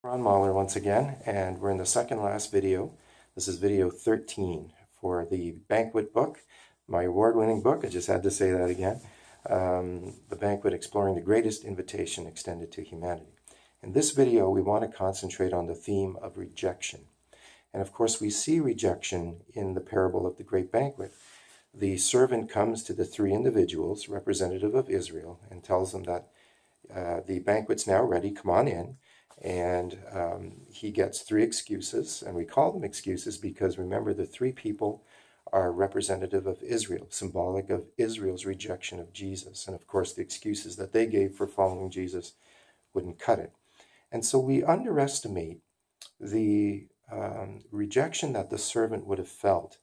Ron Mahler once again, and we're in the second last video. This is video 13 for the Banquet book, my award-winning book. I just had to say that again. The Banquet, Exploring the Greatest Invitation Extended to Humanity. In this video, we want to concentrate on the theme of rejection. And of course, we see rejection in the parable of the Great Banquet. The servant comes to the three individuals, representative of Israel, and tells them that the banquet's now ready, come on in. And he gets three excuses, and we call them excuses because remember, the three people are representative of Israel, symbolic of Israel's rejection of Jesus. And of course, the excuses that they gave for following Jesus wouldn't cut it. And so we underestimate the rejection that the servant would have felt.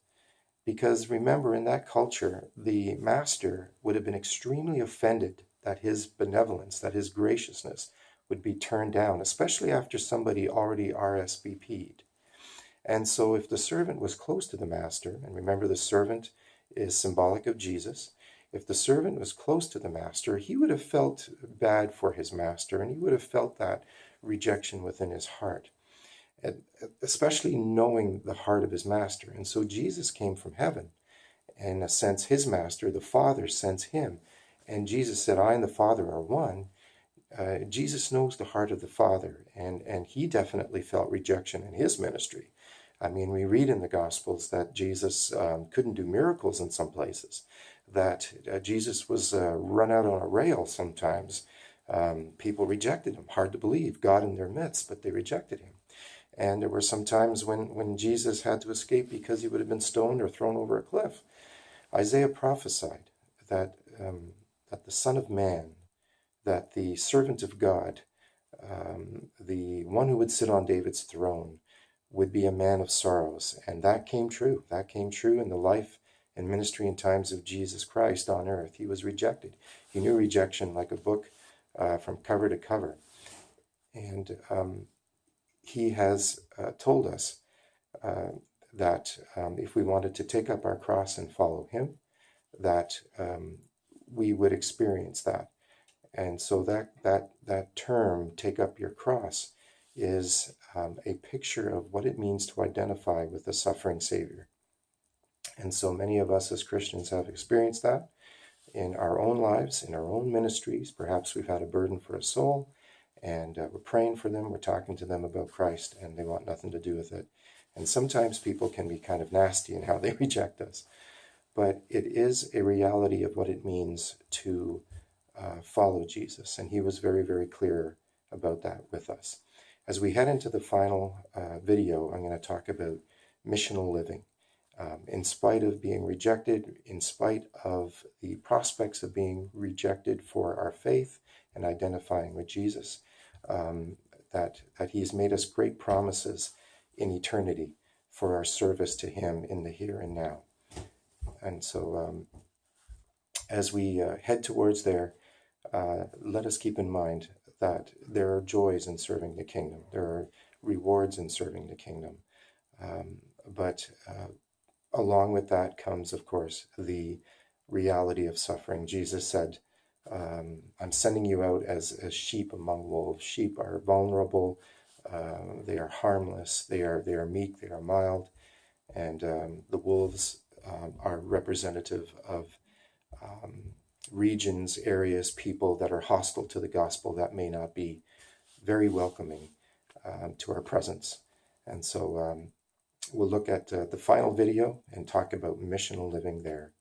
Because remember, in that culture, the master would have been extremely offended that his benevolence, that his graciousness would be turned down, especially after somebody already RSVP'd. And so if the servant was close to the master, and remember the servant is symbolic of Jesus, if the servant was close to the master, he would have felt bad for his master, and he would have felt that rejection within his heart, especially knowing the heart of his master. And so Jesus came from heaven. In a sense, his master, the Father, sends him. And Jesus said, I and the Father are one. Jesus knows the heart of the Father, and he definitely felt rejection in his ministry. I mean, we read in the Gospels that Jesus couldn't do miracles in some places, that Jesus was run out on a rail sometimes. People rejected him. Hard to believe, God in their midst, but they rejected him. And there were some times when Jesus had to escape because he would have been stoned or thrown over a cliff. Isaiah prophesied that the Son of Man, that the servant of God, the one who would sit on David's throne, would be a man of sorrows. And that came true. That came true in the life and ministry and times of Jesus Christ on earth. He was rejected. He knew rejection like a book from cover to cover. And he has told us that if we wanted to take up our cross and follow him, that we would experience that. And so that term, take up your cross, is a picture of what it means to identify with the suffering Savior. And so many of us as Christians have experienced that in our own lives, in our own ministries. Perhaps we've had a burden for a soul, and we're praying for them, we're talking to them about Christ, and they want nothing to do with it. And sometimes people can be kind of nasty in how they reject us. But it is a reality of what it means to follow Jesus. And he was very, very clear about that with us. As we head into the final video, I'm going to talk about missional living. In spite of being rejected, in spite of the prospects of being rejected for our faith and identifying with Jesus, that he's made us great promises in eternity for our service to him in the here and now. And so as we head towards there, let us keep in mind that there are joys in serving the kingdom. There are rewards in serving the kingdom. But along with that comes, of course, the reality of suffering. Jesus said, I'm sending you out as sheep among wolves. Sheep are vulnerable. They are harmless. They are meek. They are mild. And the wolves are representative of regions, areas, people that are hostile to the gospel, that may not be very welcoming to our presence. And so we'll look at the final video and talk about missional living there.